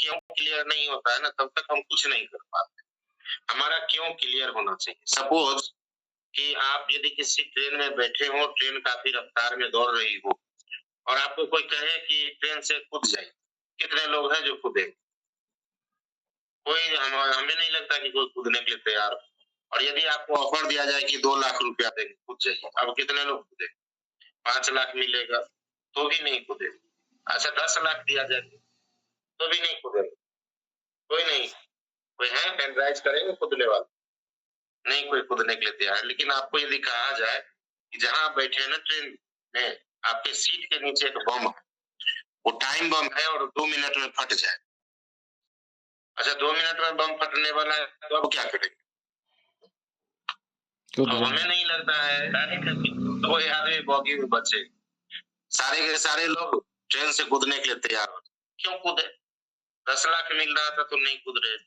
क्यों क्लियर नहीं होता है ना, तब तक हम कुछ नहीं कर पाते। हमारा क्यों क्लियर होना चाहिए। सपोज कि आप यदि किसी ट्रेन में बैठे हो, ट्रेन काफ़ी रफ्तार में दौड़ रही हो और आपको कोई कहे कि ट्रेन से कूद जाइए, कितने लोग हैं जो कूदेंगे? कोई हमें नहीं लगता कि कोई कूदने के लिए तैयार हो। और यदि आपको ऑफर दिया जाए कि 2 लाख रुपया देंगे, कूद जाइए, अब कितने लोग कूदेंगे? 5 लाख मिलेगा, तो भी नहीं कूदेंगे। अच्छा 10 लाख दिया जाए, तो भी नहीं कूदेंगे। कोई नहीं, कोई है पेनड्राइव करेंगे कूदने वाला? नहीं कोई कूदने के लिए तैयार है। लेकिन आपको यदि कहा जाए कि जहाँ आप बैठे हैं ना ट्रेन में, आपके सीट के नीचे एक बम है, वो टाइम बम है और 2 मिनट में फट जाए। अच्छा 2 मिनट में बम फटने वाला है, तो अब क्या करेंगे? अब हमें नहीं लगता है कोई आदमी बॉगी में बचे। सारे के सारे लोग ट्रेन से कूदने के लिए तैयार हो। क्यों कूदे? 10 लाख मिल रहा था तो नहीं कूद रहे।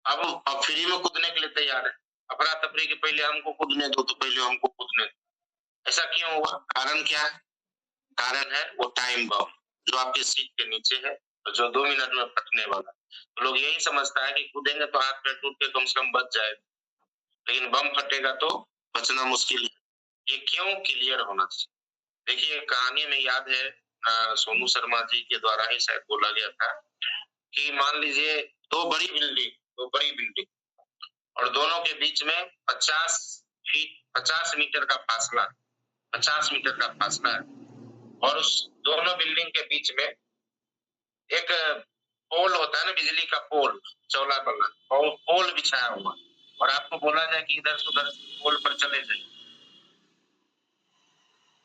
अब फ्री में कूदने के लिए तैयार है। अफरा-तफरी के पहले हमको कूदने दो, तो पहले हमको कूदने दो। ऐसा क्यों हुआ? कारण क्या है? कारण है वो टाइम बम, जो आपके सीट के नीचे है और जो 2 मिनट में फटने वाला है। तो लोग यही समझता है कि कूदेंगे तो हाथ-पैर टूट के कम से कम बच जाएगा। लेकिन बम फटेगा तो बचना मुश्किल है। ये क्यों क्लियर होना चाहिए। देखिए कहानी में याद है सोनू शर्मा जी के द्वारा ही शायद बोला गया था कि मान लीजिए 2 बड़ी बिल्डिंग और दोनों के बीच में 50 मीटर का फासला 50 मीटर का फासला है और उस दोनों बिल्डिंग के बीच में एक पोल होता है ना, बिजली का पोल, चौड़ा वाला, और पोल बिछाया हुआ और आपको बोला जाए कि इधर से उधर पोल पर चले जाइए।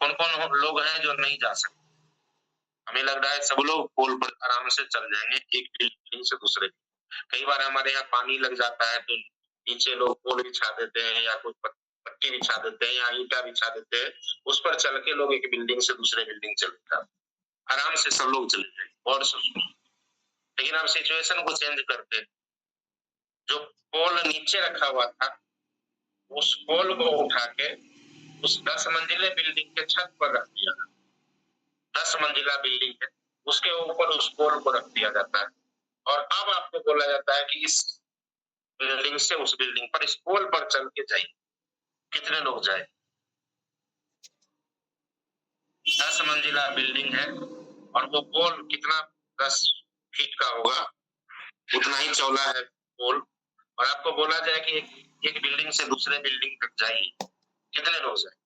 कौन-कौन लोग हैं जो नहीं जा सकते? हमें लग रहा है सब लोग पोल पर आराम से चल जाएँगे, एक बिल्डिंग से दूसरे। कई बार हमारे यहाँ पानी लग जाता है तो नीचे लोग पोल बिछा देते हैं या कोई पट्टी बिछा देते हैं या ईंटा बिछा देते हैं, उस पर चल के लोग एक बिल्डिंग से दूसरे बिल्डिंग चले जाते हैं। आराम से सब लोग चले जाएँगे और लेकिन अब सिचुएशन को चेंज करते हैं। जो पोल नीचे रखा हुआ था, उस पोल को उठा के उस 10 मंजिले बिल्डिंग के छत पर रख दिया। 10 मंजिला बिल्डिंग है, उसके ऊपर उस पोल को रख दिया जाता है और अब आपको बोला जाता है कि इस बिल्डिंग से उस बिल्डिंग पर इस पोल पर चल के जाइए। कितने लोग जाए? 10 मंजिला बिल्डिंग है और वो पोल कितना 10 फीट का होगा, उतना ही चौड़ा है पोल और आपको बोला जाए कि एक बिल्डिंग से दूसरे बिल्डिंग तक जाइए। कितने लोग जाए?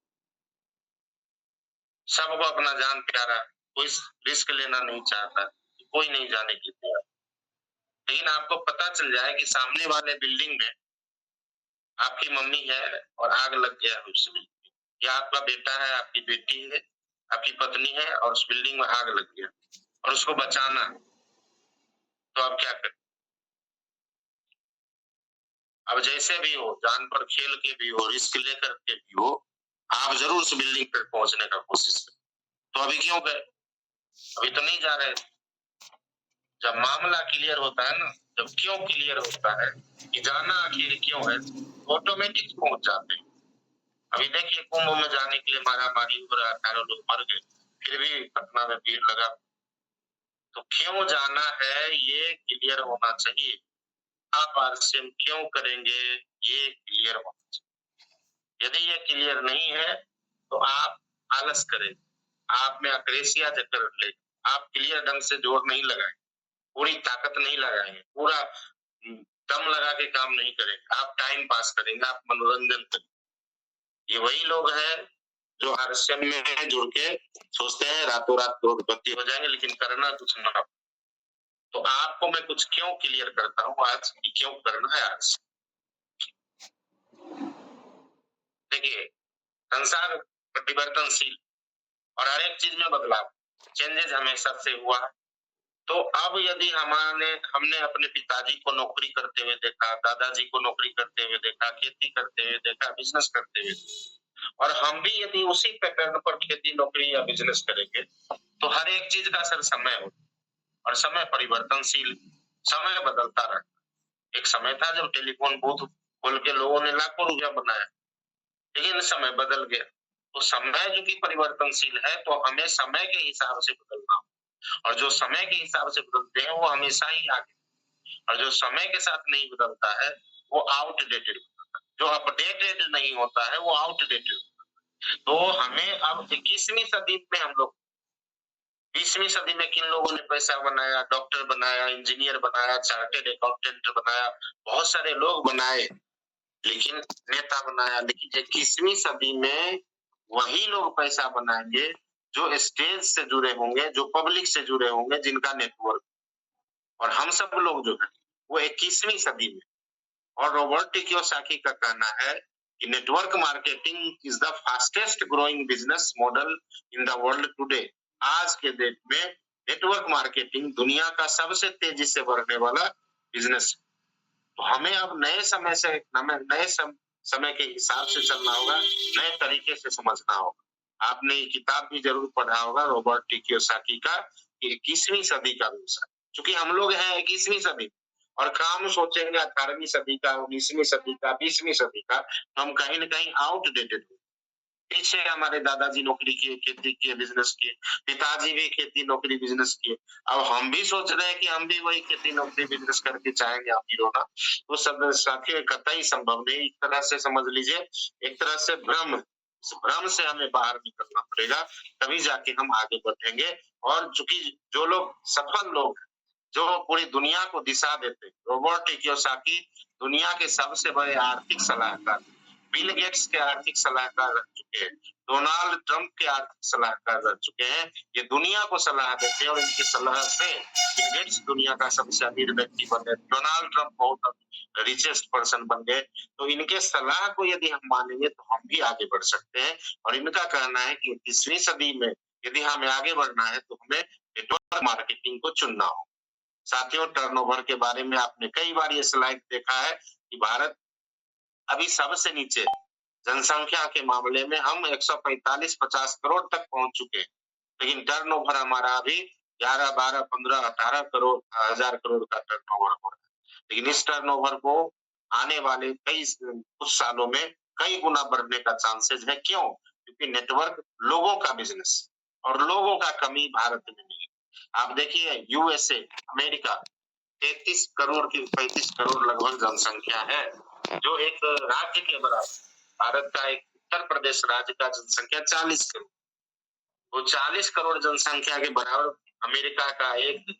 सबको अपना जान प्यारा, कोई रिस्क लेना नहीं चाहता, कोई नहीं जाने के लिए तैयार। लेकिन आपको पता चल जाए कि सामने वाले बिल्डिंग में आपकी मम्मी है और आग लग गया है उस बिल्डिंग में, या आपका बेटा है, आपकी बेटी है, आपकी पत्नी है और उस बिल्डिंग में आग लग गया और उसको बचाना है, तो आप क्या करें? अब जैसे भी हो, जान पर खेल के भी हो, रिस्क लेकर के भी हो, आप ज़रूर उस बिल्डिंग तक पहुँचने का कोशिश करें। तो अभी क्यों गए? अभी तो नहीं जा रहे थे। जब मामला क्लियर होता है ना, जब क्यों क्लियर होता है कि जाना आखिर क्यों है, ऑटोमेटिक पहुँच जाते हैं। अभी देखिए कुंभ में जाने के लिए मारा-मारी हो रहा, 18 लोग मर गए, फिर भी पटना में भीड़ लगा। तो क्यों जाना है ये क्लियर होना चाहिए। आप आरसीएम क्यों करेंगे ये क्लियर होना चाहिए। यदि ये क्लियर नहीं है तो आप आलस करें, आप में अक्रेशिया जकड़ ले, आप क्लियर ढंग से जोर नहीं लगाएँ, पूरी ताकत नहीं लगाएँगे, पूरा दम लगा के काम नहीं करेंगे, आप टाइम पास करेंगे, आप मनोरंजन करेंगे। ये वही लोग हैं जो आरसीएम में जुड़ के सोचते हैं रातों-रात करोड़पति हो जाएँगे, लेकिन करना कुछ ना। तो आपको मैं कुछ क्यों क्लियर करता हूँ आज कि क्यों करना है आज। देखिए, संसार परिवर्तनशील और हर एक चीज़ में बदलाव, चेंजेज़ हमेशा से हुआ है। तो अब यदि हमने अपने पिताजी को नौकरी करते हुए देखा, दादाजी को नौकरी करते हुए देखा, खेती करते हुए देखा, बिज़नेस करते हुए और हम भी यदि उसी पैटर्न पर खेती, नौकरी या बिज़नेस करेंगे, तो हर एक चीज़ का सर समय हो और समय परिवर्तनशील, समय बदलता रहता है। एक समय था जब टेलीफ़ोन बूथ खोल के लोगों ने लाखों रुपया बनाया, लेकिन समय बदल गया। तो समय चूँकि परिवर्तनशील है, तो हमें समय के हिसाब से बदलना होगा। और जो समय के हिसाब से बदलते हैं वो हमेशा ही आगे, और जो समय के साथ नहीं बदलता है वो आउटडेटेड, जो अपडेटेड नहीं होता है वो आउटडेटेड। तो हमें अब 21वीं सदी में हम लोग, 20वीं सदी में किन लोगों ने पैसा बनाया, डॉक्टर बनाया, इंजीनियर बनाया, चार्टेड अकाउंटेंट बनाया, बहुत सारे लोग बनाए, लेकिन नेता बनाया। लेकिन 21वीं सदी में वही लोग पैसा बनाएंगे जो स्टेज से जुड़े होंगे, जो पब्लिक से जुड़े होंगे, जिनका नेटवर्क। और हम सब लोग जो है वो 21वीं सदी में, और रॉबर्ट कियोसाकी का कहना है कि network marketing is the fastest growing business model in the world today. आज के डेट में नेटवर्क मार्केटिंग दुनिया का सबसे तेजी से बढ़ने वाला बिजनेस। तो हमें अब नए समय से, नए समय के हिसाब से चलना होगा, नए तरीके से समझना होगा। आपने ये किताब भी जरूर पढ़ा होगा रॉबर्ट कियोसाकी का, 21वीं सदी का व्यवसाय। चूंकि हम लोग हैं 21वीं सदी और काम सोचेंगे 18वीं सदी का, 19वीं सदी का, 20वीं सदी का, तो हम कहीं न कहीं आउटडेटेड हो। पीछे हमारे दादाजी नौकरी किए, खेती किए, बिजनेस किए, पिताजी भी खेती नौकरी बिजनेस किए। अब हम भी सोच रहे हैं कि हम भी वही खेती नौकरी बिजनेस करके चाहेंगे अमीर होना, तो सब साथी कतई संभव नहीं। एक तरह से समझ लीजिए, एक तरह से भ्रम, इस भ्रम से हमें बाहर निकलना पड़ेगा, तभी जाके हम आगे बढ़ेंगे। और चूंकि जो लोग सफल लोग, जो पूरी दुनिया को दिशा देते, रॉबर्ट कियोसाकी दुनिया के सबसे बड़े आर्थिक सलाहकार, बिल गेट्स के आर्थिक सलाहकार रह चुके हैं, डोनाल्ड ट्रंप के आर्थिक सलाहकार रह चुके हैं। ये दुनिया को सलाह देते हैं और इनकी सलाह से बिल गेट्स दुनिया का सबसे अमीर व्यक्ति बने, डोनाल्ड ट्रंप बहुत रिचेस्ट पर्सन बन गए। तो इनके सलाह को यदि हम मानेंगे तो हम भी आगे बढ़ सकते हैं। और इनका कहना है कि 21वीं सदी में यदि हमें आगे बढ़ना है तो हमें नेटवर्क मार्केटिंग को चुनना हो। साथियों, टर्नओवर के बारे में आपने कई बार ये स्लाइड देखा है कि भारत अभी सबसे नीचे जनसंख्या के मामले में हम 145-50 करोड़ तक पहुंच चुके हैं, लेकिन टर्नओवर हमारा अभी 11, 12, 15, 18 करोड़ हजार करोड़ का टर्नओवर हो रहा है। लेकिन इस टर्नओवर को आने वाले कुछ सालों में कई गुना बढ़ने का चांसेस है। क्यों? क्योंकि नेटवर्क लोगों का बिजनेस, और लोगों का कमी भारत में नहीं। आप देखिए यूएसए, अमेरिका, 33 करोड़ की 35 करोड़ लगभग जनसंख्या है, जो एक राज्य के बराबर। भारत का एक उत्तर प्रदेश राज्य का जनसंख्या 40 करोड़, तो 40 करोड़ जनसंख्या के बराबर अमेरिका का एक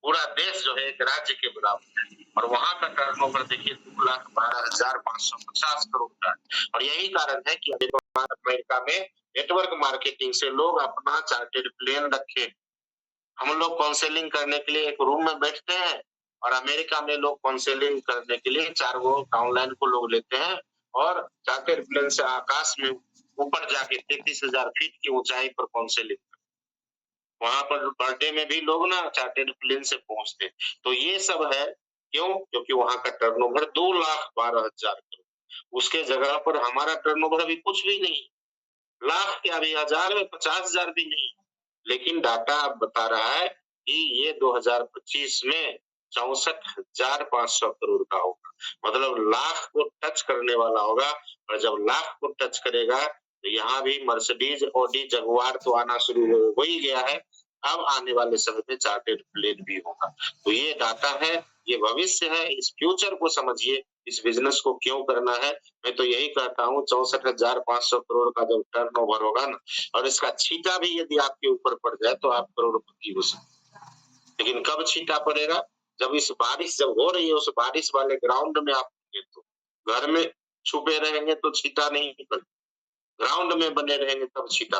पूरा देश जो है एक राज्य के बराबर है। और वहां का टर्नओवर देखिए 2,12,550 करोड़ का है। और यही कारण है कि अमेरिका में नेटवर्क मार्केटिंग से लोग अपना चार्टेड प्लेन रखे। हम लोग काउंसलिंग करने के लिए एक रूम में बैठते हैं, और अमेरिका में लोग काउंसलिंग करने के लिए 4 गो ऑनलाइन को लोग लेते हैं और चार्टेड प्लेन से आकाश में ऊपर जाके 33,000 फीट की ऊंचाई पर काउंसलिंग, वहां पर बर्थडे में भी लोग ना चार्टेड प्लेन से पहुंचते। तो ये सब है क्यों? क्योंकि वहां का टर्नओवर 2,12,000 करोड़, उसके जगह पर हमारा टर्नओवर अभी कुछ भी नहीं, लाख क्या, अभी हजार में 50,000 भी नहीं। लेकिन डाटा अब बता रहा है कि ये 2025 में 64,500 करोड़ का होगा, मतलब लाख को टच करने वाला होगा। और जब लाख को टच करेगा तो यहाँ भी मर्सिडीज, ऑडी, जगुआर तो आना शुरू हो ही गया है। अब आने वाले समय में चार्टेड प्लेन भी होगा। तो ये डाटा है, ये भविष्य है, इस फ्यूचर को समझिए, इस बिजनेस को क्यों करना है। मैं तो यही कहता हूँ 64,500 करोड़ का जब टर्नओवर होगा ना, और इसका छीटा भी यदि आपके ऊपर पड़ जाए तो आप करोड़पति हो सकते। लेकिन कब छीटा पड़ेगा? जब इस बारिश जब हो रही है, उस बारिश वाले ग्राउंड में आप, तो घर में छुपे रहेंगे तो छीटा नहीं पड़ेगा, ग्राउंड में बने रहेंगे तब छीटा।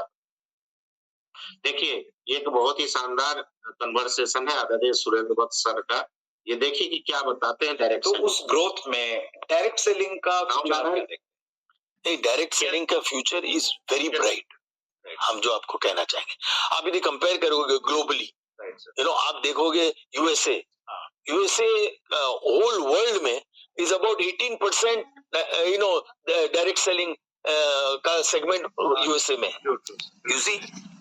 देखिए ये एक बहुत ही शानदार कन्वर्सेशन है आदरणीय सुरेंद्र भट्ट सर का। ये देखिए कि क्या बताते हैं डायरेक्ट। तो उस ग्रोथ में डायरेक्ट सेलिंग का डायरेक्ट सेलिंग का फ्यूचर इज वेरी ब्राइट। हम जो आपको कहना चाहेंगे, आप यदि कंपेयर करोगे ग्लोबली, आप देखोगे यूएसए होल वर्ल्ड में इज अबाउट 18% डायरेक्ट सेलिंग का सेगमेंट यूएसए में। You see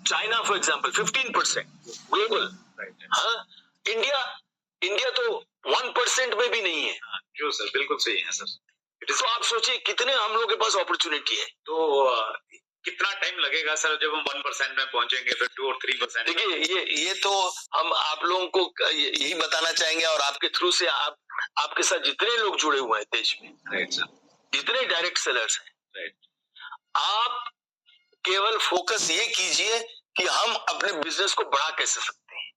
China for example 15% global. हाँ, इंडिया तो 1% में भी नहीं है। जो सर बिल्कुल सही है सर। तो आप सोचिए कितने हम लोग के पास अपॉर्चुनिटी है। तो कितना टाइम लगेगा सर जब हम 1% में पहुंचेंगे, फिर 2 और 3%? देखिए ये तो हम आप लोगों को यही बताना चाहेंगे, और आपके थ्रू से आपके साथ जितने लोग जुड़े हुए हैं देश में, राइट सर, जितने डायरेक्ट सेलर्स हैं, राइट, आप केवल फोकस ये कीजिए कि हम अपने बिजनेस को बढ़ा कैसे सकते हैं।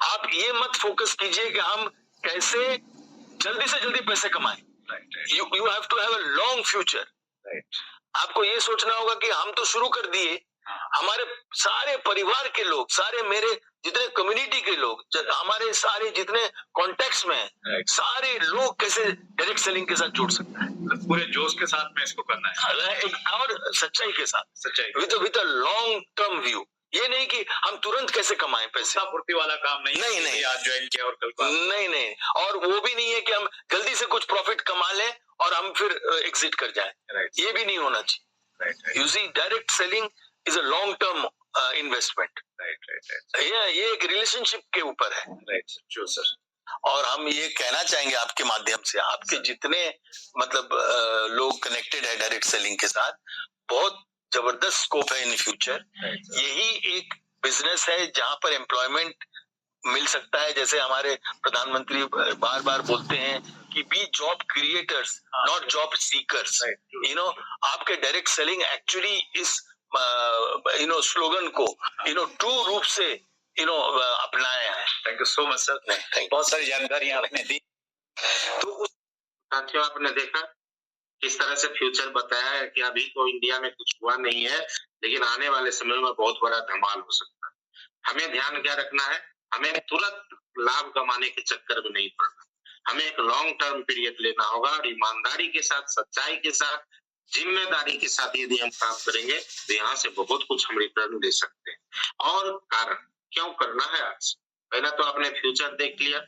आप ये मत फोकस कीजिए कि हम कैसे जल्दी से जल्दी पैसे कमाएं। Right, you have to have a long future. Right, आपको ये सोचना होगा कि हम तो शुरू कर दिए, हमारे सारे परिवार के लोग, सारे मेरे जितने कम्युनिटी के लोग, हमारे सारे जितने कॉन्टेक्ट्स में हैं, सारे लोग कैसे डायरेक्ट सेलिंग के साथ जुड़ सकते हैं। पूरे जोश के साथ में इसको करना है और सच्चाई के साथ, सच्चाई with a long term view. ये नहीं कि हम तुरंत कैसे कमाएं पैसे, पूर्ति वाला काम नहीं, आज ज्वाइन किया और कल नहीं, और वो भी नहीं है कि हम जल्दी से कुछ प्रॉफिट कमा लें और हम फिर एग्जिट कर जाएं। ये भी नहीं होना चाहिए। You see, direct selling is a long term investment. ये एक रिलेशनशिप के ऊपर है। Right sir. और हम ये कहना चाहेंगे आपके माध्यम से, आपके जितने मतलब लोग कनेक्टेड है डायरेक्ट सेलिंग के साथ, बहुत जबरदस्त स्कोप है इन फ्यूचर। यही एक बिजनेस है जहां पर एम्प्लॉयमेंट मिल सकता है। जैसे हमारे प्रधानमंत्री बार बार बोलते हैं कि be job creators, not job seekers. You know, आपके डायरेक्ट सेलिंग एक्चुअली इस स्लोगन को ट्रू रूप से अपनाया है। Thank you so much sir, बहुत सारी जानकारी आपने दी। तो साथियों, आपने देखा किस तरह से फ्यूचर बताया है कि अभी तो इंडिया में कुछ हुआ नहीं है, लेकिन आने वाले समय में बहुत बड़ा धमाल हो सकता है। हमें ध्यान क्या रखना है, हमें तुरंत लाभ कमाने के चक्कर में नहीं पड़ना, हमें एक लॉन्ग टर्म पीरियड लेना होगा और ईमानदारी के साथ, सच्चाई के साथ, जिम्मेदारी के साथ यदि हम काम करेंगे तो यहाँ से बहुत कुछ हम रिटर्न दे सकते हैं। और कारण क्यों करना है आज, पहला तो आपने फ्यूचर देख लिया,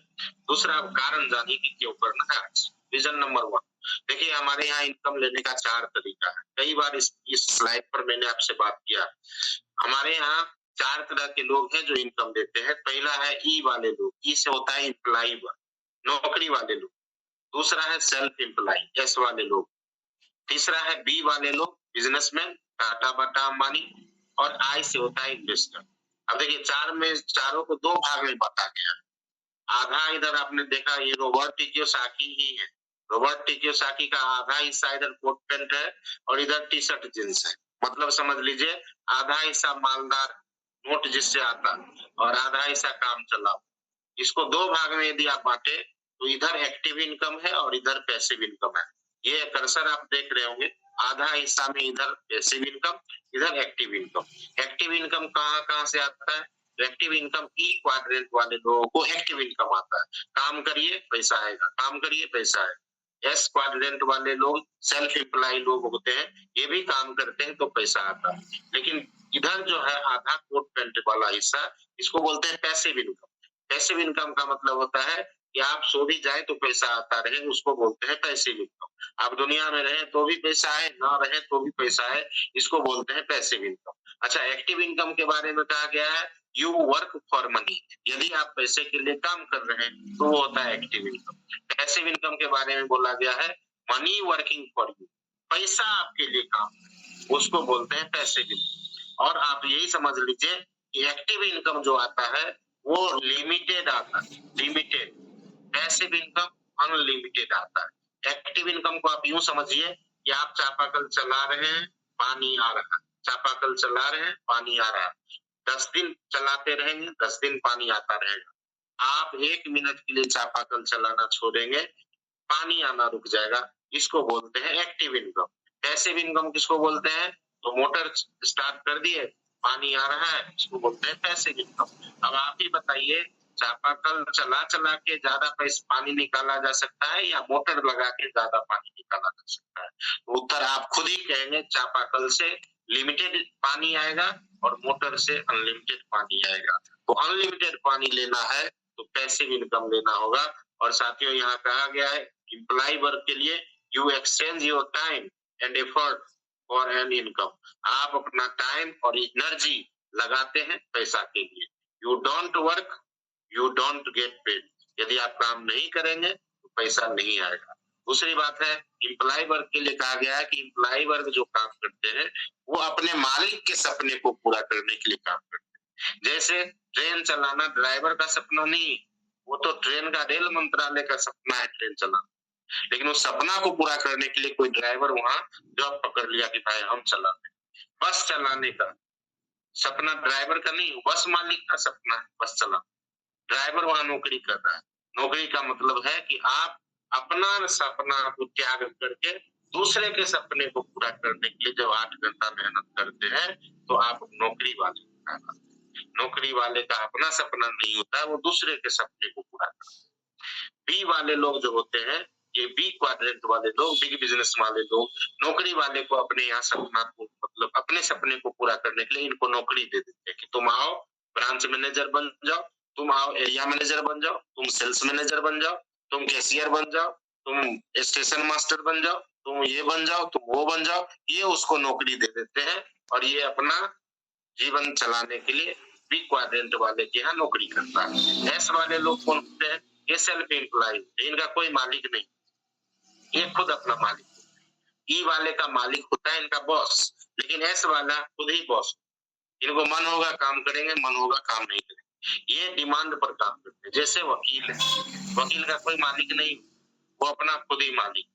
दूसरा आप कारण जानिए कि क्यों करना है आज। रीजन नंबर 1, देखिए हमारे यहाँ इनकम लेने का 4 तरीका है। कई बार इस स्लाइड पर मैंने आपसे बात किया। हमारे यहाँ 4 तरह के लोग हैं जो इनकम देते हैं। पहला है ई वाले लोग, ई से होता है इम्प्लाई, नौकरी वाले लोग। दूसरा है सेल्फ इम्प्लाई, एस वाले लोग। तीसरा है बी वाले लोग, बिजनेसमैन, टाटा, बाटा, अंबानी। और आई से होता है इन्वेस्टर। अब देखिए 4 में, चारों को 2 भाग में बांटा गया। आधा इधर आपने देखा, ये रॉबर्ट कियोसाकी ही है। रॉबर्ट कियोसाकी का आधा हिस्सा इधर कोट पैंट है और इधर टी शर्ट जींस है। मतलब समझ लीजिए आधा हिस्सा मालदार नोट जिससे आता और आधा हिस्सा काम चलाओ। इसको 2 भाग में यदि आप बांटे तो इधर एक्टिव इनकम है और इधर पैसिव इनकम है। ये कर्सर आप देख रहे होंगे, आधा हिस्सा में इधर पैसिव इनकम, इधर एक्टिव इनकम। एक्टिव इनकम कहाँ से आता है? एक्टिव इनकम ई क्वाड्रेंट वाले लोगों को एक्टिव इनकम आता है। काम करिए पैसा आएगा, काम करिए पैसा आएगा। एस क्वाड्रेंट वाले लोग सेल्फ एम्प्लॉय लोग होते हैं, ये भी काम करते हैं तो पैसा आता है। लेकिन इधर जो है आधा कोट पैंट वाला हिस्सा, इसको बोलते हैं पैसिव इनकम। पैसिव इनकम का मतलब होता है कि आप सो भी जाए तो पैसा आता रहे, उसको बोलते हैं पैसिव इनकम। आप दुनिया में रहे तो भी पैसा है, ना रहे तो भी पैसा है, इसको बोलते हैं पैसिव इनकम। अच्छा, एक्टिव इनकम के बारे में कहा गया है यू वर्क फॉर मनी, यदि आप पैसे के लिए काम कर रहे हैं तो वो होता है एक्टिव इनकम। पैसिव इनकम के बारे में बोला गया है मनी वर्किंग फॉर यू, पैसा आपके लिए काम, उसको बोलते हैं पैसिव इनकम। और आप यही समझ लीजिए कि एक्टिव इनकम जो आता है वो लिमिटेड आता है, लिमिटेड। पैसिव इनकम अनलिमिटेड आता है। एक्टिव इनकम को आप यूं समझिए कि आप चापाकल चला रहे हैं, पानी आ रहा है, चापाकल चला रहे हैं, पानी आ रहा है, 10 दिन चलाते रहेंगे, 10 दिन पानी आता रहेगा। आप 1 मिनट के लिए चापाकल चलाना छोड़ेंगे, पानी आना रुक जाएगा, इसको बोलते हैं एक्टिव इनकम। पैसिव इनकम किसको बोलते हैं? तो मोटर स्टार्ट कर दिए, पानी आ रहा है, इसको बोलते हैं पैसिव इनकम। अब आप ही बताइए, चापाकल चला के ज्यादा पानी निकाला जा सकता है या मोटर लगा के ज्यादा पानी निकाला जा सकता है? उत्तर आप खुद ही कहेंगे, चापाकल से लिमिटेड पानी आएगा और मोटर से अनलिमिटेड पानी आएगा। तो अनलिमिटेड पानी लेना है तो पैसिव इनकम लेना होगा। और साथियों, यहाँ कहा गया है एम्प्लॉय वर्क के लिए you exchange your time and effort for an income. आप अपना टाइम और एनर्जी लगाते हैं पैसा के लिए। You don't work, you don't get paid. यदि आप काम नहीं करेंगे तो पैसा नहीं आएगा। दूसरी बात है, एम्प्लॉय वर्ग के लिए कहा गया है कि एम्प्लॉय वर्ग जो काम करते हैं वो अपने मालिक के सपने को पूरा करने के लिए काम करते हैं। जैसे ट्रेन चलाना ड्राइवर का सपना नहीं, वो तो ट्रेन का रेल मंत्रालय का सपना है ट्रेन चलाना, लेकिन उस सपना को पूरा करने के लिए कोई ड्राइवर वहां जॉब पकड़ लिया कि भाई हम चलाते हैं। बस चलाने का सपना ड्राइवर का नहीं, बस मालिक का सपना है बस चलाना। ड्राइवर वहां नौकरी कर रहा है। नौकरी का मतलब है कि आप अपना सपना को त्याग करके दूसरे के सपने को पूरा करने के लिए जब 8 घंटा मेहनत करते हैं तो आप नौकरी वाले को कहलाते हैं। नौकरी वाले का अपना सपना नहीं होता है, वो दूसरे के सपने को पूरा करता है। बी वाले लोग जो होते हैं, ये बी क्वाड्रेंट वाले लोग, बिग बिजनेस वाले लोग, नौकरी वाले को अपने यहाँ सपना को मतलब अपने सपने को पूरा करने के लिए इनको नौकरी दे देते हैं कि तुम आओ ब्रांच मैनेजर बन जाओ, तुम आओ एरिया मैनेजर बन जाओ, तुम सेल्स मैनेजर बन जाओ, तुम कैशियर बन जाओ, तुम स्टेशन मास्टर बन जाओ, तुम ये बन जाओ, तुम वो बन जाओ। ये उसको नौकरी दे देते हैं और ये अपना जीवन चलाने के लिए बी क्वाड्रेंट वाले के यहाँ नौकरी करता है। एस वाले लोग कौन होते हैं? ये सेल्फ एम्प्लॉय, इनका कोई मालिक नहीं, ये खुद अपना मालिक। ई वाले का मालिक होता है इनका बॉस, लेकिन एस वाला खुद ही बॉस। इनको मन होगा काम करेंगे, मन होगा काम नहीं करेंगे। ये डिमांड पर काम करते हैं। जैसे वकील है, वकील का कोई मालिक नहीं, वो अपना खुद ही मालिक।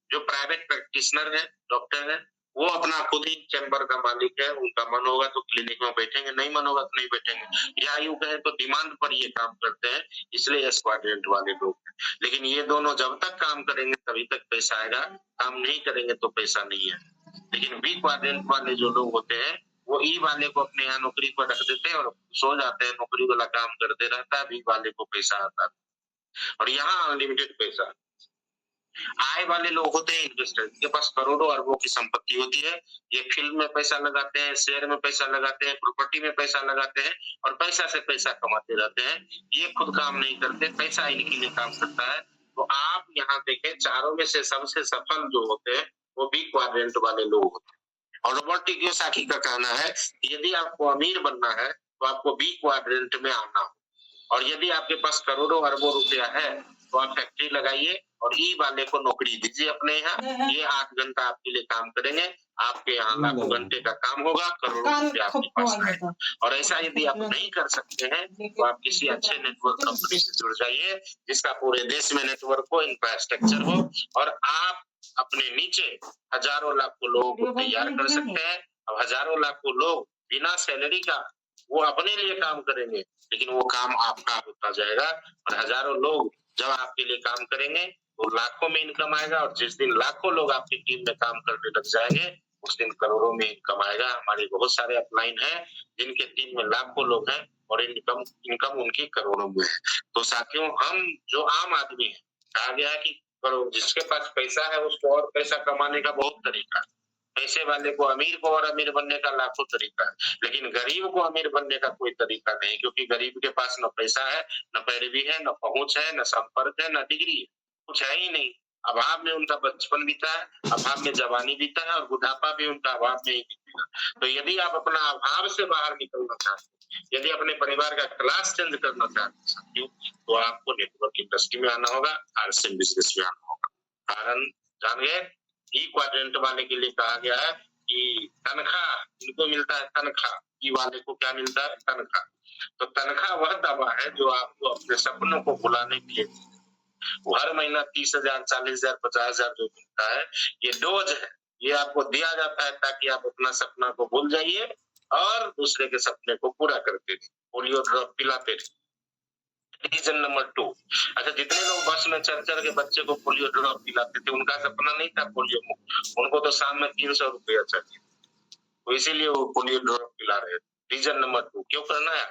जो प्राइवेट प्रैक्टिशनर है, डॉक्टर है, वो अपना खुद ही चैम्बर का मालिक है। उनका मन होगा तो क्लिनिक में बैठेंगे, नहीं मन होगा तो नहीं बैठेंगे। या यूं कहें तो डिमांड पर ये काम करते हैं, इसलिए एस क्वाड्रेंट वाले लोग हैं। लेकिन ये दोनों जब तक काम करेंगे तभी तक पैसा आएगा, काम नहीं करेंगे तो पैसा नहीं है। लेकिन बी क्वाड्रेंट वाले जो लोग होते हैं वो ई वाले को अपने यहाँ नौकरी पर रख देते हैं और सो जाते हैं, नौकरी वाला काम करते रहता है, बी वाले को पैसा आता है और यहाँ अनलिमिटेड पैसा। आय वाले लोग होते हैं इन्वेस्टर, इनके पास करोड़ों अरबों की संपत्ति होती है। ये फिल्म में पैसा लगाते हैं, शेयर में पैसा लगाते हैं, प्रॉपर्टी में पैसा लगाते हैं और पैसा से पैसा कमाते रहते हैं। ये खुद काम नहीं करते, पैसा इनके लिए काम करता है। तो आप यहाँ देखें, चारों में से सबसे सफल जो होते हैं वो बी क्वाड्रेंट वाले लोग होते हैं। और रॉबर्ट टी कियोसाकी का कहना है कि यदि आपको अमीर बनना है तो आपको बी क्वाड्रेंट में आना हो, और यदि आपके पास करोड़ों अरबों रुपया है तो आप फैक्ट्री लगाइए और ई वाले को नौकरी दीजिए अपने यहाँ। ये 8 घंटा आपके लिए काम करेंगे, आपके यहाँ लाखों घंटे का काम होगा, करोड़ों रुपया आपके पास आएगा। और ऐसा यदि आप नहीं कर सकते हैं तो आप किसी अच्छे नेटवर्क कंपनी से जुड़ जाइए जिसका पूरे देश में नेटवर्क हो, इंफ्रास्ट्रक्चर हो, और आप अपने नीचे हजारों लाखों लोगों को तैयार कर सकते हैं। अब हजारों लाखों लोग बिना सैलरी का वो अपने लिए काम करेंगे, लेकिन वो काम आपका होता जाएगा। और हजारों लोग जब आपके लिए काम करेंगे तो लाखों में इनकम आएगा, और जिस दिन लाखों लोग आपकी टीम में काम करने लग जाएंगे उस दिन करोड़ों में इनकम आएगा। हमारे बहुत सारे अपलाइन हैं जिनके टीम में लाखों लोग हैं और इनकम इनकम उनकी करोड़ों में है। तो साथियों, हम जो आम आदमी है, कहा गया है कि जिसके पास पैसा है उसको और पैसा कमाने का बहुत तरीका है। पैसे वाले को और अमीर बनने का लाखों तरीका है, लेकिन गरीब को अमीर बनने का कोई तरीका नहीं, क्योंकि गरीब के पास न पैसा है, न पैरवी है, न पहुंच है, न संपर्क है, न डिग्री है, कुछ है ही नहीं। अभाव में उनका बचपन बीता है, अभाव में जवानी बीता है और बुढ़ापा भी उनका अभाव में ही बीतेगा। तो यदि आप अपना अभाव से बाहर निकलना चाहते हैं, यदि अपने परिवार का क्लास चेंज करना चाहते हैं, तो आपको नेटवर्क इंडस्ट्री में आना होगा, आरसीएम बिजनेस में आना होगा। कारण जान गए, ई क्वाड्रेंट वाले के लिए कहा गया है कि तनख्वाह इनको मिलता है, तनख्वाह। ई वाले को क्या मिलता है? तनख्वाह। तो तनख्वाह वह दवा है जो आपको अपने सपनों को भुलाने के लिए, वो हर महीना 30,000, 40,000, 50,000 जो मिलता है, ये डोज है। ये आपको दिया जाता है ताकि आप अपना सपना को भूल जाइए और दूसरे के सपने को पूरा करते रहिए, पोलियो ड्रॉप पिलाते रहिए। रीजन नंबर 2, अच्छा, जितने लोग बस में चढ़ के बच्चे को पोलियो ड्रॉप पिलाते थे, उनका सपना नहीं था पोलियो मुक्त, उनको तो शाम में 300 रुपया चाहिए, तो इसीलिए वो पोलियो ड्रॉप पिला रहे थे। रीजन नंबर 2, क्यों करना है?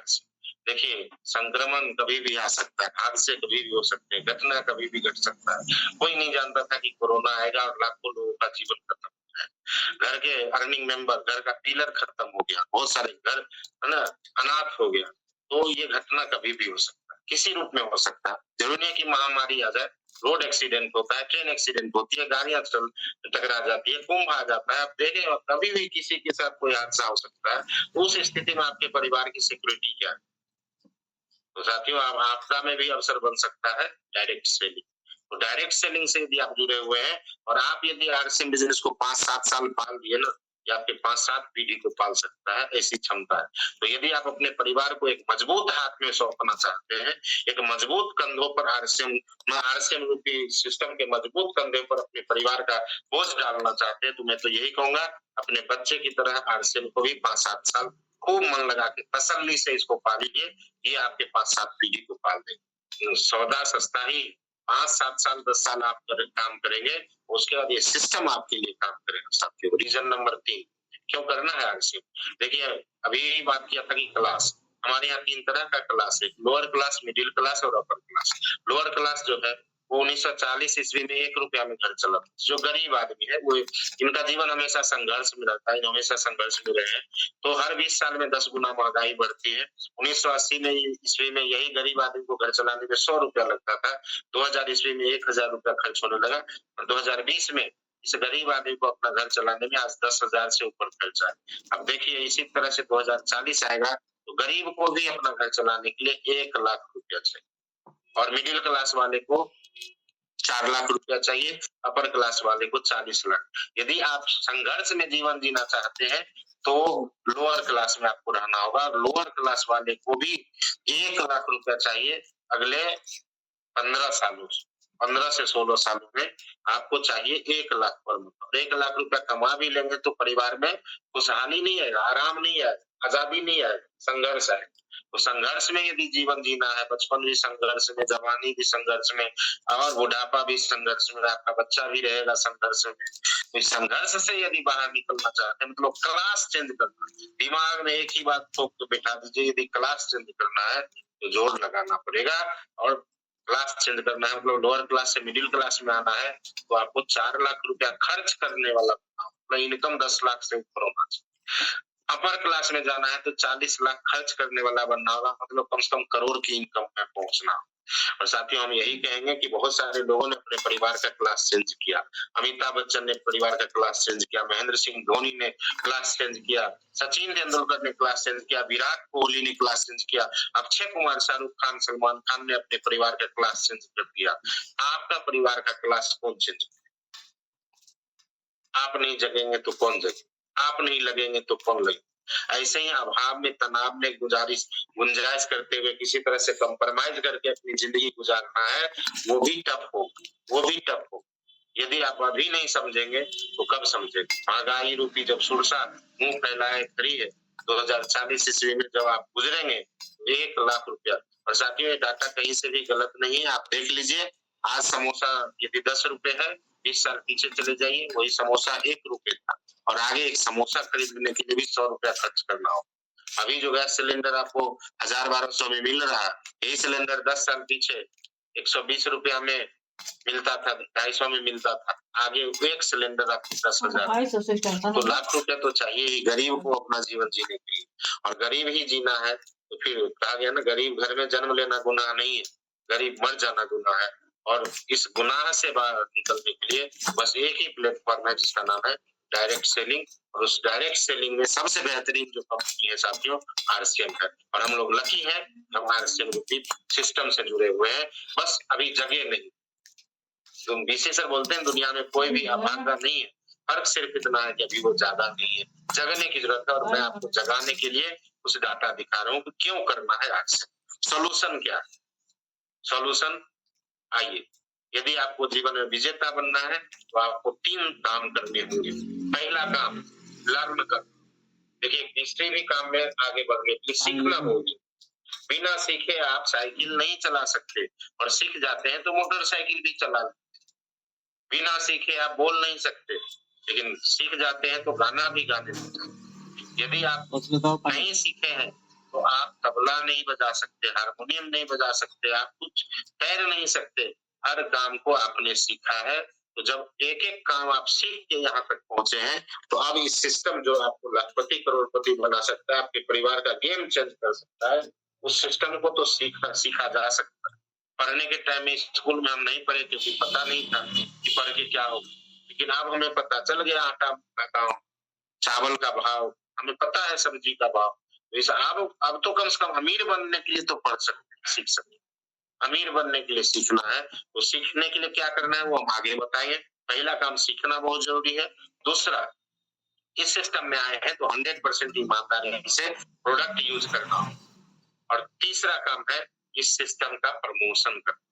देखिए, संक्रमण कभी भी आ सकता है, हादसे कभी भी हो सकते हैं, घटना कभी भी घट सकता है। कोई नहीं जानता था कि कोरोना आएगा और लाखों लोगों का जीवन खत्म हो जाए। घर के अर्निंग मेंबर, घर का पिलर खत्म हो गया, बहुत सारे घर है ना अनाथ हो गया। तो ये घटना कभी भी हो सकता है, किसी रूप में हो सकता है। जरूरी है कि महामारी आ जाए, रोड एक्सीडेंट होता है, ट्रेन एक्सीडेंट होती है, गाड़ियां टकरा जाती है, कुंभ आ जाता है। आप देखें, कभी भी किसी के साथ कोई हादसा हो सकता है। तो उस स्थिति में आपके परिवार की सिक्योरिटी क्या है? तो साथियों, आप आपदा में भी अवसर बन सकता है डायरेक्ट सेलिंग। तो डायरेक्ट सेलिंग से यदि आप जुड़े हुए हैं और आप यदि आरसीएम बिजनेस को 5-7 साल पाल दिए ना, या आपके 5-7 पीढ़ी को पाल सकता है, ऐसी क्षमता है। तो यदि आप अपने परिवार को एक मजबूत हाथ में सौंपना चाहते हैं, एक मजबूत कंधों पर आरसीएम रूपी सिस्टम के मजबूत कंधे पर अपने परिवार का बोझ डालना चाहते हैं, तो मैं तो यही कहूंगा, अपने बच्चे की तरह आरसीएम को भी 5-7 साल खूब मन लगा के तसल्ली से इसको पालिए, ये आपके 5-7 पीढ़ी को पाल देगा। सौदा सस्ता ही, 5-7 साल 10 साल आप काम करेंगे, उसके बाद ये सिस्टम आपके लिए काम करेगा साथियों। रीजन नंबर 3 क्यों करना है आरसीएम? देखिए, अभी बात किया था कि क्लास, हमारे यहाँ 3 तरह का क्लास है, लोअर क्लास, मिडिल क्लास और अपर क्लास। लोअर क्लास जो है वो 1940 ईस्वी में 1 रुपया में घर चला। जो गरीब आदमी है वो, इनका जीवन हमेशा संघर्ष में रहता है, हमेशा संघर्ष में रहे हैं। तो हर 20 साल में 10 गुना महंगाई बढ़ती है। 1980 में ईस्वी में यही गरीब आदमी को घर चलाने में 100 रुपया लगता था। 2000 ईस्वी में 1000 रुपया खर्च होने लगा और 2020 में इस गरीब आदमी को अपना घर चलाने में आज 10,000 से ऊपर खर्चा है। अब देखिए, इसी तरह से 2040 आएगा तो गरीब को भी अपना घर चलाने के लिए 1 लाख रुपया चाहिए और मिडिल क्लास वाले को 4 लाख रुपया चाहिए, अपर क्लास वाले को 40 लाख। यदि आप संघर्ष में जीवन जीना चाहते हैं तो लोअर क्लास में आपको रहना होगा। लोअर क्लास वाले को भी 1 लाख रुपया चाहिए अगले 15 सालों से, 15 से 16 सालों में आपको चाहिए 1 लाख पर मंथ। 1 लाख रुपया कमा भी लेंगे तो परिवार में खुशहाली नहीं आएगा, आराम नहीं आएगा, आजादी नहीं आएगा, संघर्ष आएगा। तो संघर्ष में यदि जीवन जीना है, बचपन भी संघर्ष में, जवानी भी संघर्ष में और बुढ़ापा भी संघर्ष में, आपका बच्चा भी रहेगा संघर्ष में। तो इस संघर्ष से यदि बाहर निकलना चाहते हैं, मतलब क्लास चेंज करना, दिमाग में एक ही बात ठोक के बैठा दीजिए, यदि क्लास चेंज करना है तो जोर लगाना पड़ेगा। और क्लास चेंज करना है, मतलब लोअर क्लास से मिडिल क्लास में आना है तो आपको 4 लाख रुपया खर्च करने वाला, मतलब इनकम 10 लाख से ऊपर होना चाहिए। अपर क्लास में जाना है तो 40 लाख खर्च करने वाला बनना होगा, मतलब कम से कम करोड़ की इनकम में पहुंचना। और साथियों, हम यही कहेंगे कि बहुत सारे लोगों ने अपने परिवार का क्लास चेंज किया। अमिताभ बच्चन ने परिवार का क्लास चेंज किया, महेंद्र सिंह धोनी ने क्लास चेंज किया, सचिन तेंदुलकर ने क्लास चेंज किया, विराट कोहली ने क्लास चेंज किया, अक्षय कुमार, शाहरुख खान, सलमान खान ने अपने परिवार का क्लास चेंज कर दिया। आपका परिवार का क्लास कौन चेंज? आप नहीं जगेंगे तो कौन जगे? आप नहीं लगेंगे तो कौन लगे? ऐसे ही अभाव में, तनाव में गुंजाइश करते हुए किसी तरह से कंप्रोमाइज करके अपनी जिंदगी गुजारना है, वो भी टफ हो, वो भी टफ हो। यदि आप अभी नहीं समझेंगे तो कब समझेंगे? महंगाई रूपी जब सुरसा मुंह फैलाए खड़ी है, 2040 ईस्वी में जब आप गुजरेंगे 1 लाख रुपया। और साथियों, ये डाटा कहीं से भी गलत नहीं है, आप देख लीजिए। आज समोसा यदि 10 रुपए है, 20 साल पीछे चले जाइए, वही समोसा 1 रुपए था और आगे एक समोसा खरीदने के लिए भी 100 रुपया खर्च करना होगा। अभी जो गैस सिलेंडर आपको 1000-1200 में मिल रहा है, यही सिलेंडर 10 साल पीछे 120 रुपया में मिलता था, 250 में मिलता था। आगे एक सिलेंडर आपको 10,000। तो लाख रुपया तो चाहिए ही गरीब को अपना जीवन जीने के लिए, और गरीब ही जीना है तो फिर कहा गया ना, गरीब घर में जन्म लेना गुनाह नहीं है, गरीब मर जाना गुनाह है। और इस गुनाह से बाहर निकलने के लिए बस एक ही प्लेटफॉर्म है, जिसका नाम है डायरेक्ट सेलिंग। और उस डायरेक्ट सेलिंग में सबसे बेहतरीन जो कंपनी है साथियों, आरसीएम है। और हम लोग लकी हैं, हम आरसीएम रूपी सिस्टम से जुड़े हुए हैं, बस अभी जगे नहीं। तो बीसी सर बोलते हैं दुनिया में कोई भी अभागा नहीं है, फर्क सिर्फ इतना है कि अभी वो ज्यादा नहीं है, जगने की जरूरत है। और मैं आपको जगाने के लिए कुछ डाटा दिखा रहा हूँ कि क्यों करना है आज से। सोल्यूशन क्या है? सोल्यूशन आइए, यदि आपको जीवन में विजेता बनना है तो आपको 3 काम करने होंगे। पहला काम, लर्न कर। देखिए, किसी भी काम में आगे बढ़ने के लिए सीखना होगी। बिना सीखे आप साइकिल नहीं चला सकते, और सीख जाते हैं तो मोटरसाइकिल भी चला लेते। बिना सीखे आप बोल नहीं सकते, लेकिन सीख जाते हैं तो गाना भी गाने लगते हैं। यदि आप नहीं सीखे हैं तो आप तबला नहीं बजा सकते, हारमोनियम नहीं बजा सकते, आप कुछ तैर नहीं सकते। हर काम को आपने सीखा है, तो जब एक एक काम आप सीख के यहाँ तक पहुंचे हैं, तो अब इस सिस्टम जो आपको लाखपति करोड़पति बना सकता है, आपके परिवार का गेम चेंज कर सकता है, उस सिस्टम को तो सीखा जा सकता है। पढ़ने के टाइम में स्कूल में हम नहीं पढ़े क्योंकि पता नहीं था कि पढ़ के क्या होगा, लेकिन अब हमें पता चल गया आटा का दाम, चावल का भाव, हमें पता है सब्जी का भाव। अब तो कम से कम अमीर बनने के लिए तो पढ़ सकते, सीख सकते। अमीर बनने के लिए सीखना है, तो सीखने के लिए क्या करना है वो हम आगे बताएंगे। पहला काम सीखना बहुत जरूरी है। दूसरा, इस सिस्टम में आए हैं तो 100% ईमानदारी से प्रोडक्ट यूज करना हो। और तीसरा काम है इस सिस्टम का प्रमोशन करना।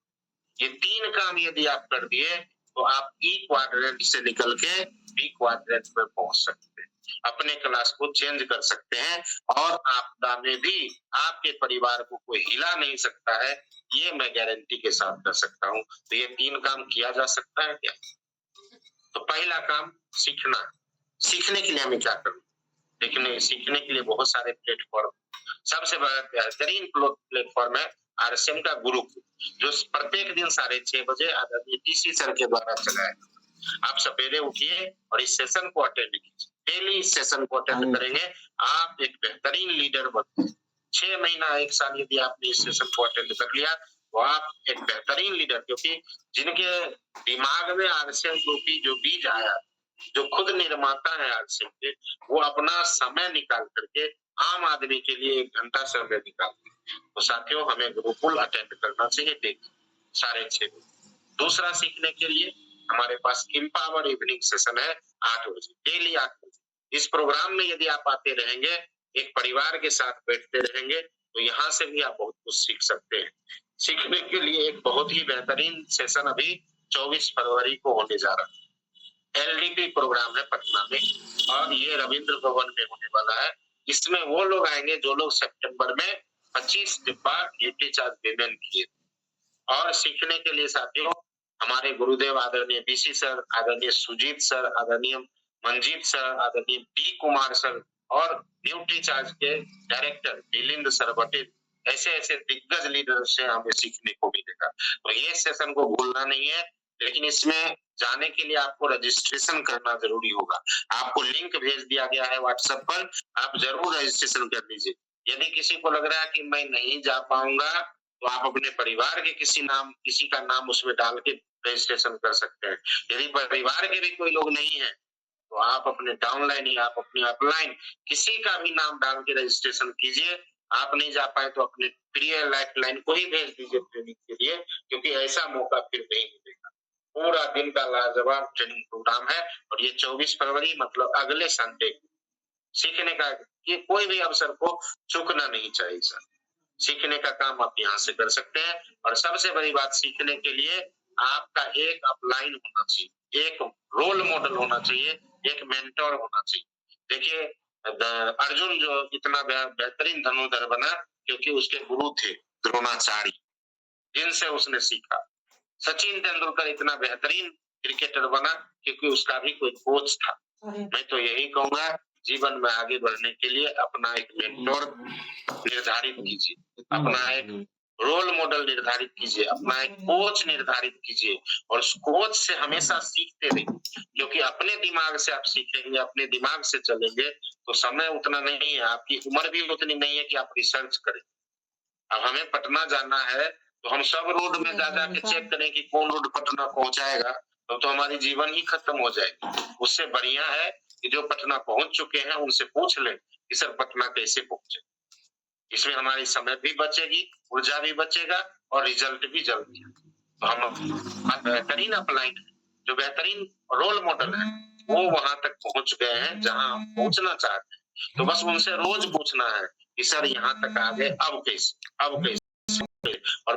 ये 3 काम यदि आप कर दिए तो आप ई क्वाड्रेंट से निकल के बी क्वाड्रेंट में पहुंच सकते हैं, अपने क्लास को चेंज कर सकते हैं, और आपदा में भी आपके परिवार को कोई हिला नहीं सकता है, ये मैं गारंटी के साथ कर सकता हूँ। तो ये 3 काम किया जा सकता है क्या? तो पहला काम सीखना। सीखने के लिए हमें क्या करना? देखने सीखने के लिए बहुत सारे प्लेटफॉर्म, सबसे बेहतरीन प्लेटफॉर्म है आरएसएम का गुरुकुल, जो प्रत्येक दिन 6:30 बजे आदरणीय टीसी सर के द्वारा चलाया। आप सवेरे उठिए और इस सेशन को अटेंड कीजिए। डेली इस सेशन को अटेंड करेंगे, आप एक बेहतरीन लीडर बनते। 6 महीना 1 साल यदि आपने इस सेशन को अटेंड कर लिया तो आप एक बेहतरीन लीडर, क्योंकि जिनके दिमाग में आरएसएम रूपी जो बीज आया, जो खुद निर्माता है आरएसएम के, वो अपना समय निकाल करके आम आदमी के लिए 1 घंटा समय निकालते। तो साथियों, हमें गुरुकुल अटेंड करना चाहिए डेली 6:30 बजे। दूसरा, सीखने के लिए हमारे पास एम्पावर इवनिंग सेशन है 8 बजे, डेली 8 बजे। इस प्रोग्राम में यदि आप आते रहेंगे, एक परिवार के साथ बैठते रहेंगे, तो यहाँ से भी आप बहुत कुछ सीख सकते हैं। सीखने के लिए एक बहुत ही बेहतरीन सेशन अभी 24 फरवरी को होने जा रहा है। एलडीपी प्रोग्राम है पटना में, और ये रविंद्र भवन में होने वाला है। इसमें वो लोग आएंगे जो लोग सितंबर में 25 डिब्बा ड्यूटी चार्ज पेमेंट किए। और सीखने के लिए साथियों, हमारे गुरुदेव आदरणीय बीसी सर, आदरणीय सुजीत सर, आदरणीय मंजीत सर, आदरणीय डी कुमार सर, और ड्यूटी चार्ज के डायरेक्टर मिलिंद सरवटे, ऐसे ऐसे दिग्गज लीडर से हमें सीखने को मिलेगा। तो ये सेशन को भूलना नहीं है, लेकिन इसमें जाने के लिए आपको रजिस्ट्रेशन करना जरूरी होगा। आपको लिंक भेज दिया गया है व्हाट्सएप पर, आप जरूर रजिस्ट्रेशन कर लीजिए। यदि किसी को लग रहा है कि मैं नहीं जा पाऊंगा, तो आप अपने परिवार के किसी का नाम उसमें डाल के रजिस्ट्रेशन कर सकते हैं। यदि परिवार के भी कोई लोग नहीं है, तो आप अपने डाउनलाइन या आप अपने अपलाइन किसी का भी नाम डाल के रजिस्ट्रेशन कीजिए। आप नहीं जा पाए तो अपने प्रिय लाइफलाइन को ही भेज दीजिए ट्रेनिंग के लिए, क्योंकि ऐसा मौका फिर नहीं मिलेगा। पूरा दिन का लाजवाब ट्रेनिंग प्रोग्राम है, और ये 24 फरवरी मतलब अगले संडे सीखने का, ये कोई भी अवसर को चूकना नहीं चाहिए सर। सीखने का काम आप यहाँ से कर सकते हैं। और सबसे बड़ी बात, सीखने के लिए आपका एक अपलाइन होना चाहिए, एक रोल मॉडल होना चाहिए, एक मेंटर होना चाहिए। देखिए, अर्जुन जो इतना बेहतरीन धनुर्धर बना, क्योंकि उसके गुरु थे द्रोणाचार्य, जिनसे उसने सीखा। सचिन तेंदुलकर इतना बेहतरीन क्रिकेटर बना क्योंकि उसका भी कोई कोच था। मैं तो यही कहूंगा, जीवन में आगे बढ़ने के लिए अपना एक मेंटर निर्धारित कीजिए, अपना एक रोल मॉडल निर्धारित कीजिए, अपना एक कोच निर्धारित कीजिए, और उस कोच से हमेशा सीखते रहिए, क्योंकि अपने दिमाग से आप सीखेंगे, अपने दिमाग से चलेंगे तो समय उतना नहीं है, आपकी उम्र भी उतनी नहीं है कि आप रिसर्च करें। अब हमें पटना जाना है तो हम सब रोड में जा के चेक करें कि कौन रोड पटना पहुंचाएगा, तो हमारी जीवन ही खत्म हो जाएगी। उससे बढ़िया है कि जो पटना पहुंच चुके हैं उनसे पूछ लें कि सर पटना कैसे पहुंचे। इसमें हमारी समय भी बचेगी, ऊर्जा भी बचेगा, और रिजल्ट भी जल्दी है। तो हम बेहतरीन अपलाइन, जो बेहतरीन रोल मॉडल है, वो वहां तक पहुंच गए हैं जहां हम पहुंचना चाहते हैं। तो बस उनसे रोज पूछना है कि सर यहाँ तक आ गए, अब कैसे, और